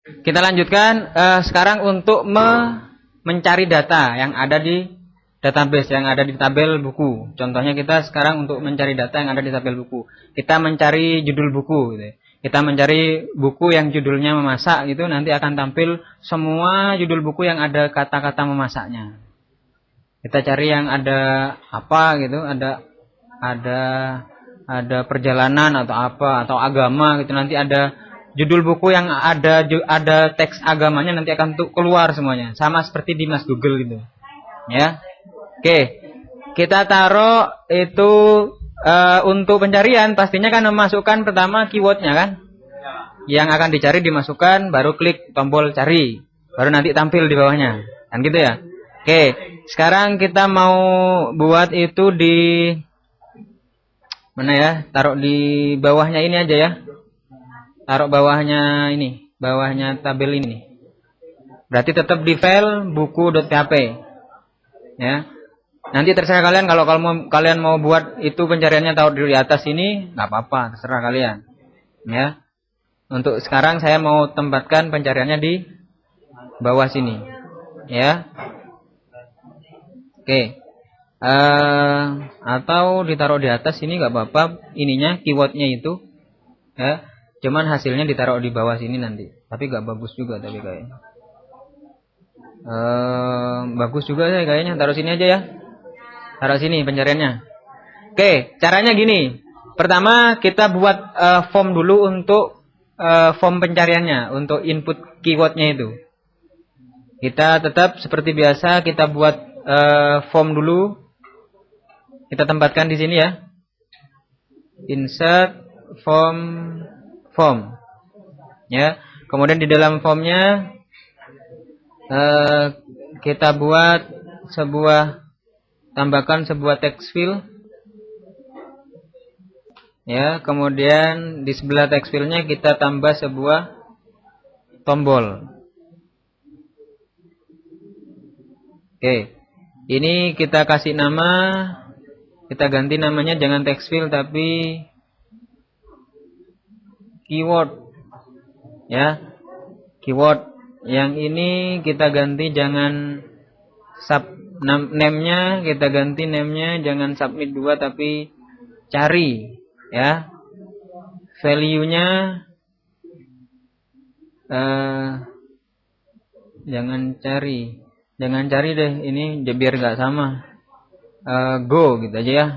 Kita lanjutkan sekarang untuk mencari data yang ada di database, yang ada di tabel buku. Contohnya kita sekarang untuk mencari data yang ada di tabel buku. Kita mencari judul buku gitu. Kita mencari buku yang judulnya memasak gitu, nanti akan tampil semua judul buku yang ada kata-kata memasaknya. Kita cari yang ada apa gitu, ada perjalanan atau apa atau agama gitu, nanti ada judul buku yang ada teks agamanya, nanti akan keluar semuanya. Sama seperti di Mas Google gitu. Ya. Oke. Kita taruh itu untuk pencarian pastinya kan memasukkan pertama keywordnya kan. Yang akan dicari dimasukkan, baru klik tombol cari. Baru nanti tampil di bawahnya. Kan gitu ya. Oke. Sekarang kita mau buat itu di mana ya? Taruh di bawahnya ini aja ya. Taruh bawahnya ini, bawahnya tabel ini. Berarti tetap di file buku.php. Ya. Nanti terserah kalian kalau kalian mau buat itu pencariannya taruh di atas ini, nggak apa-apa, terserah kalian. Ya. Untuk sekarang saya mau tempatkan pencariannya di bawah sini. Ya. Oke. Atau ditaruh di atas ini nggak apa-apa, ininya keywordnya itu. Ya. Cuman hasilnya ditaruh di bawah sini nanti. Tapi nggak bagus juga tapi kayaknya. Bagus juga sih kayaknya. Taruh sini aja ya. Taruh sini pencariannya. Oke, caranya gini. Pertama kita buat form dulu untuk form pencariannya, untuk input keywordnya itu. Kita tetap seperti biasa kita buat form dulu. Kita tempatkan di sini ya. Insert form. Ya. Kemudian di dalam formnya kita buat tambahkan sebuah text field. Ya, kemudian di sebelah text fieldnya kita tambah sebuah tombol. Oke. Ini kita kasih nama, kita ganti namanya jangan text field tapi keyword. Ya. Keyword. Yang ini kita ganti jangan name-nya, kita ganti name-nya jangan submit 2 tapi cari ya. Value-nya jangan cari deh, ini biar nggak sama. Go gitu aja ya.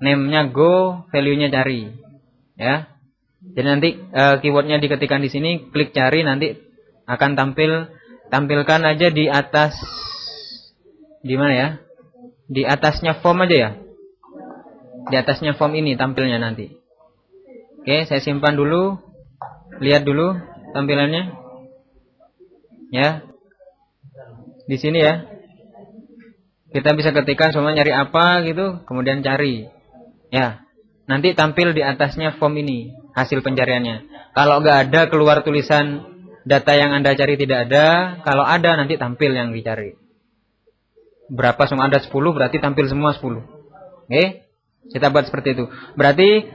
Name-nya go, value-nya cari ya. Jadi nanti keywordnya diketikkan di sini, klik cari, nanti akan tampilkan aja di atas. Di mana ya? Di atasnya form aja ya. Di atasnya form ini tampilnya nanti. Oke, saya simpan dulu. Lihat dulu tampilannya. Ya. Di sini ya. Kita bisa ketikkan semua nyari apa gitu, kemudian cari. Ya. Nanti tampil di atasnya form ini hasil pencariannya. Kalau nggak ada keluar tulisan data yang Anda cari tidak ada. Kalau ada nanti tampil yang dicari. Berapa semua ada 10 berarti tampil semua 10. Oke? Kita buat seperti itu. Berarti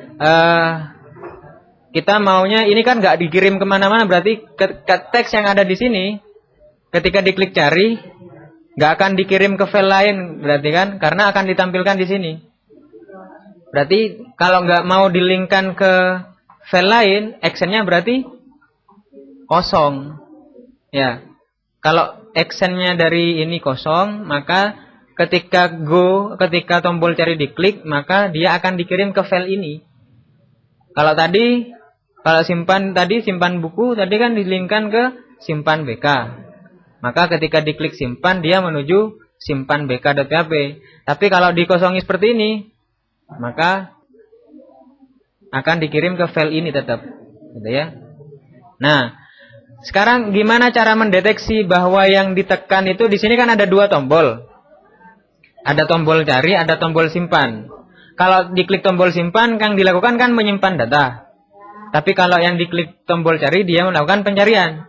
kita maunya ini kan nggak dikirim kemana-mana, berarti ke teks yang ada di sini ketika diklik cari nggak akan dikirim ke file lain, berarti kan karena akan ditampilkan di sini. Berarti kalau nggak mau dilinkkan ke file lain, actionnya berarti kosong. Ya. Kalau actionnya dari ini kosong, maka ketika tombol cari diklik, maka dia akan dikirim ke file ini. Kalau simpan buku, tadi kan dilingkan ke simpan BK. Maka ketika diklik simpan, dia menuju simpan bk.php. Tapi kalau dikosongi seperti ini, maka akan dikirim ke file ini tetap. Gitu ya. Nah, sekarang gimana cara mendeteksi bahwa yang ditekan itu di sini kan ada 2 tombol. Ada tombol cari, ada tombol simpan. Kalau diklik tombol simpan, yang dilakukan kan menyimpan data. Tapi kalau yang diklik tombol cari, dia melakukan pencarian.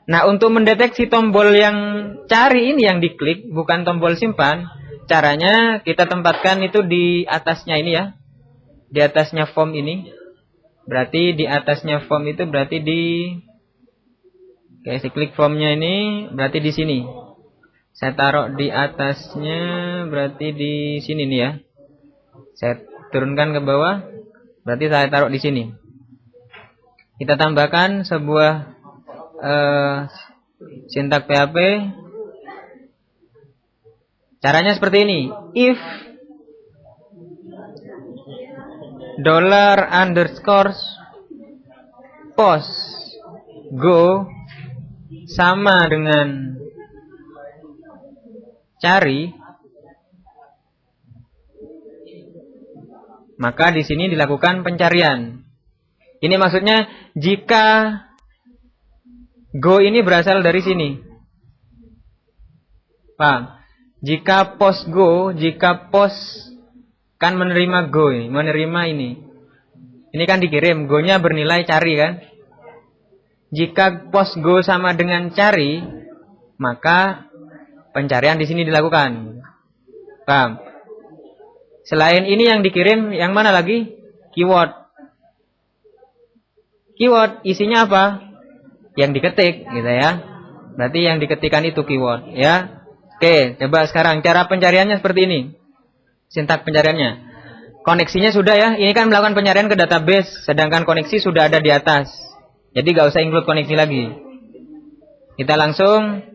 Nah, untuk mendeteksi tombol yang cari ini yang diklik, bukan tombol simpan, caranya kita tempatkan itu di atasnya ini ya. Di atasnya form ini. Berarti di atasnya form itu berarti di Oke, si click from-nya ini berarti di sini. Saya taruh di atasnya, berarti di sini nih ya. Saya turunkan ke bawah, berarti saya taruh di sini. Kita tambahkan sebuah sintak PHP. Caranya seperti ini. If $_ go sama dengan cari, maka di sini dilakukan pencarian. Ini maksudnya jika go ini berasal dari sini. Paham? Jika post go, jika post kan menerima go, menerima ini. Ini kan dikirim, go-nya bernilai cari kan? Jika post go sama dengan cari, maka pencarian di sini dilakukan. Paham? Selain ini yang dikirim, yang mana lagi? Keyword. Keyword isinya apa? Yang diketik, gitu ya. Berarti yang diketikkan itu keyword, ya. Oke, coba sekarang cara pencariannya seperti ini. Sintak pencariannya. Koneksinya sudah ya. Ini kan melakukan pencarian ke database, sedangkan koneksi sudah ada di atas. Jadi gak usah include koneksi lagi. Kita langsung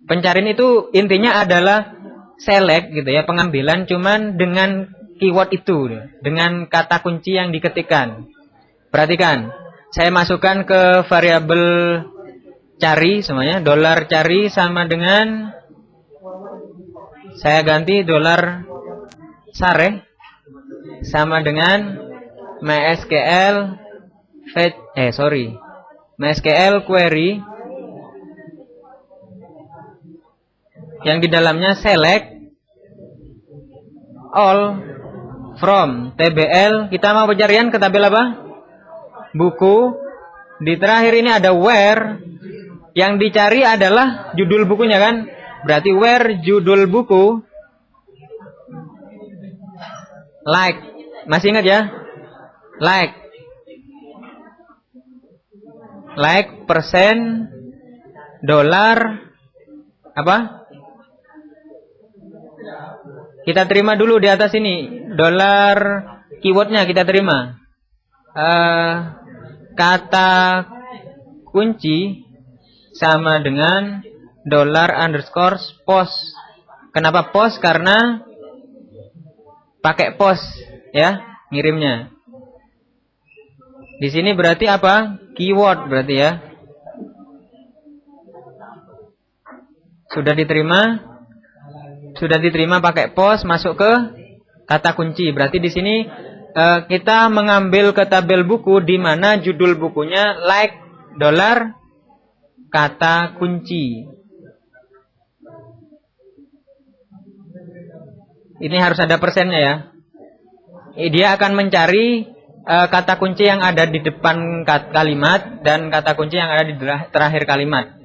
pencarian itu intinya adalah select gitu ya, pengambilan cuman dengan keyword itu, dengan kata kunci yang diketikkan. Perhatikan, saya masukkan ke variabel cari semuanya, $cari sama dengan, saya ganti $sareh sama dengan MySQL query yang di dalamnya select all from TBL. Kita mau pencarian ke tabel apa? Buku. Di terakhir ini ada where. Yang dicari adalah judul bukunya kan? Berarti where judul buku. Like. Masih ingat ya? Like persen dollar apa? Kita terima dulu di atas ini. Dollar keywordnya kita terima. Kata kunci sama dengan $_post. Kenapa post? Karena pakai post ya ngirimnya. Di sini berarti apa? Keyword berarti ya. Sudah diterima pakai post, masuk ke kata kunci. Berarti di sini kita mengambil ke tabel buku di mana judul bukunya like $kata kunci. Ini harus ada persennya ya. Dia akan mencari kata kunci yang ada di depan kalimat dan kata kunci yang ada di terakhir kalimat.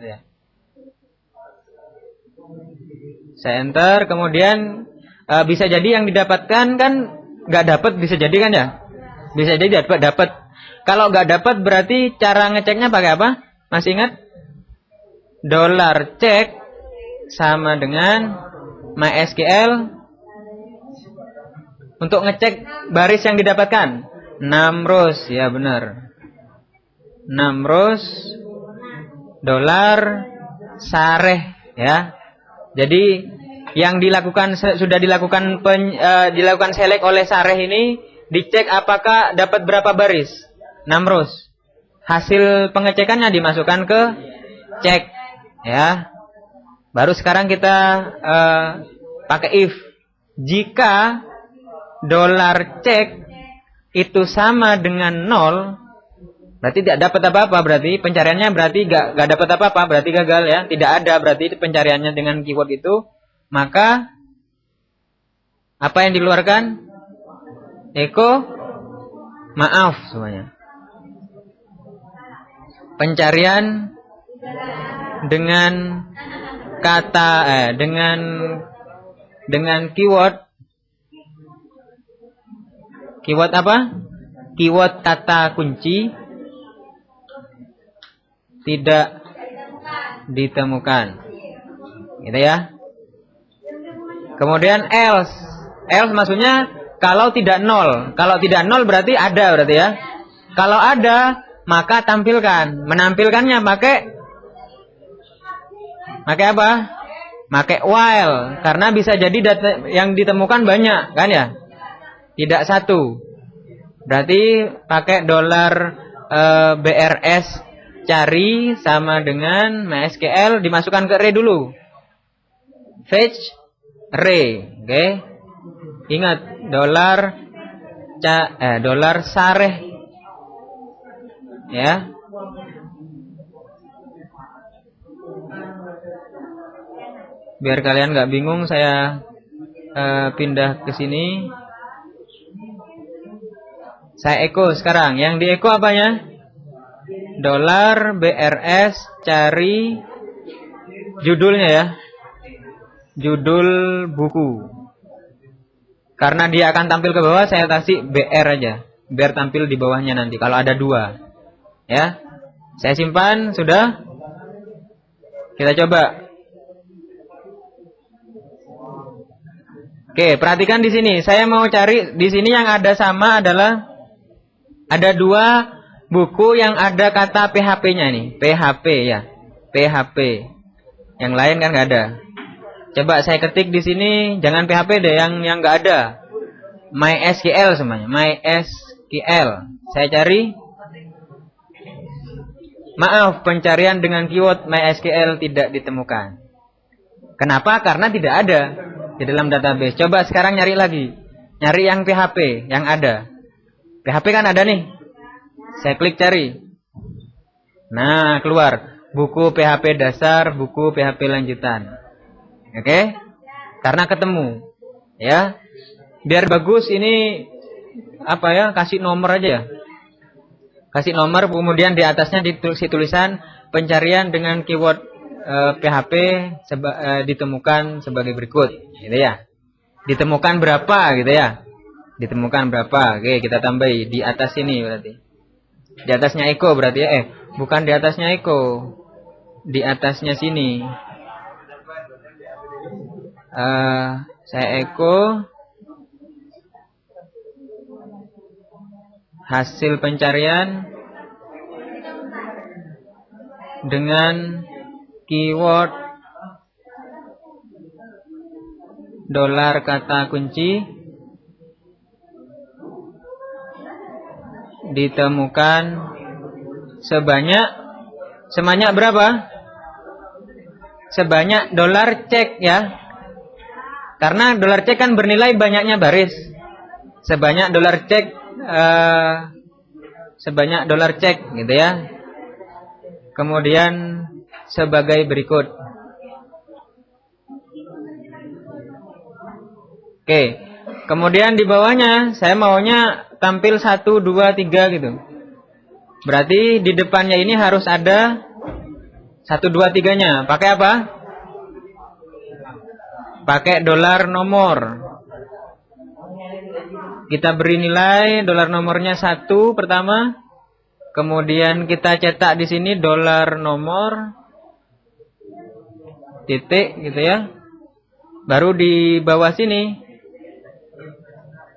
Saya enter, kemudian bisa jadi yang didapatkan kan nggak dapat, bisa jadi kan ya? Bisa jadi dapat. Kalau nggak dapat berarti cara ngeceknya pakai apa? Masih ingat? $check sama dengan MySQL untuk ngecek baris yang didapatkan. 6 rows, ya benar. 6 rows $sareh ya. Jadi yang sudah dilakukan select oleh sareh ini, dicek apakah dapat berapa baris. 6 rows. Hasil pengecekannya dimasukkan ke cek ya. Baru sekarang kita pakai if. Jika $check itu sama dengan 0, berarti tidak dapat apa-apa, berarti pencariannya berarti gak dapat apa-apa, berarti gagal ya, tidak ada berarti pencariannya dengan keyword itu. Maka apa yang dikeluarkan? Echo maaf semuanya. Pencarian dengan kata dengan keyword apa? Keyword kata kunci tidak ditemukan. Gitu ya. Kemudian else. Else maksudnya kalau tidak nol. Kalau tidak nol berarti ada berarti ya. Kalau ada maka tampilkan. Menampilkannya pakai apa? Pakai while, karena bisa jadi data yang ditemukan banyak kan ya. Tidak satu. Berarti pakai $BRS cari sama dengan MySQL dimasukkan ke array dulu. Fetch array, oke. Ingat $sareh ya. Biar kalian nggak bingung, saya pindah ke sini. Saya echo sekarang. Yang di echo apanya? $BRS cari judulnya ya. Judul buku. Karena dia akan tampil ke bawah, saya kasih BR aja. Biar tampil di bawahnya nanti kalau ada dua. Ya. Saya simpan, sudah. Kita coba. Oke, perhatikan di sini. Saya mau cari di sini yang ada sama adalah ada dua buku yang ada kata PHP-nya nih. PHP ya. PHP. Yang lain kan nggak ada. Coba saya ketik di sini, jangan PHP deh, yang nggak ada. MySQL semuanya. MySQL. Saya cari. Maaf, pencarian dengan keyword MySQL tidak ditemukan. Kenapa? Karena tidak ada di dalam database. Coba sekarang nyari lagi. Nyari yang PHP, yang ada. PHP kan ada nih. Saya klik cari. Nah, keluar. Buku PHP dasar, buku PHP lanjutan. Oke? Karena ketemu. Ya. Biar bagus ini apa ya? Kasih nomor aja ya. Kasih nomor, kemudian di atasnya ditulis tulisan pencarian dengan keyword PHP ditemukan sebagai berikut, gitu ya. Ditemukan berapa, gitu ya. Ditemukan berapa? Oke, kita tambahi di atas ini berarti. Di atasnya echo berarti ya. Bukan di atasnya echo. Di atasnya sini. Saya echo hasil pencarian dengan keyword $kata kunci ditemukan sebanyak berapa? Sebanyak $cek ya. Karena $cek kan bernilai banyaknya baris. Sebanyak $cek sebanyak $cek gitu ya. Kemudian sebagai berikut. Oke. Kemudian di bawahnya saya maunya tampil 1, 2, 3 gitu. Berarti di depannya ini harus ada 1, 2, 3-nya. Pakai apa? Pakai $nomor. Kita beri nilai $nomornya 1 pertama. Kemudian kita cetak di sini $nomor titik gitu ya. Baru di bawah sini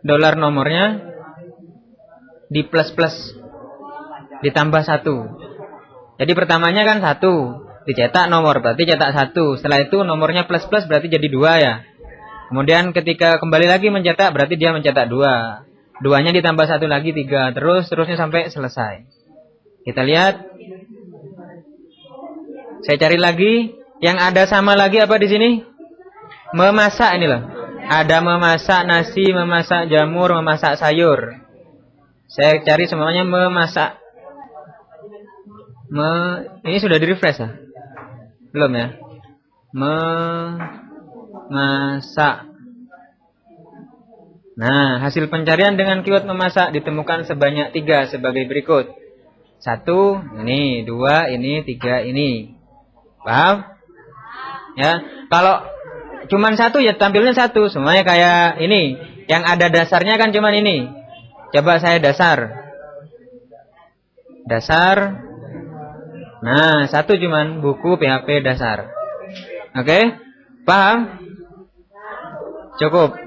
$nomornya di plus ditambah 1. Jadi pertamanya kan 1, dicetak nomor berarti cetak 1. Setelah itu nomornya plus berarti jadi 2 ya. Kemudian ketika kembali lagi mencetak berarti dia mencetak 2. 2-nya ditambah 1 lagi 3. Terusnya sampai selesai. Kita lihat. Saya cari lagi. Yang ada sama lagi apa di sini? Memasak ini loh. Ada memasak nasi, memasak jamur, memasak sayur. Saya cari semuanya memasak. Ini sudah di-refresh ya? Belum ya? Memasak. Nah, hasil pencarian dengan keyword memasak ditemukan sebanyak 3 sebagai berikut. 1, ini, 2, ini, 3, ini. Paham? Ya, kalau cuman 1 ya tampilnya 1. Semuanya kayak ini. Yang ada dasarnya kan cuman ini. Coba saya dasar. Nah, satu cuman buku PHP dasar. Oke? Paham? Cukup.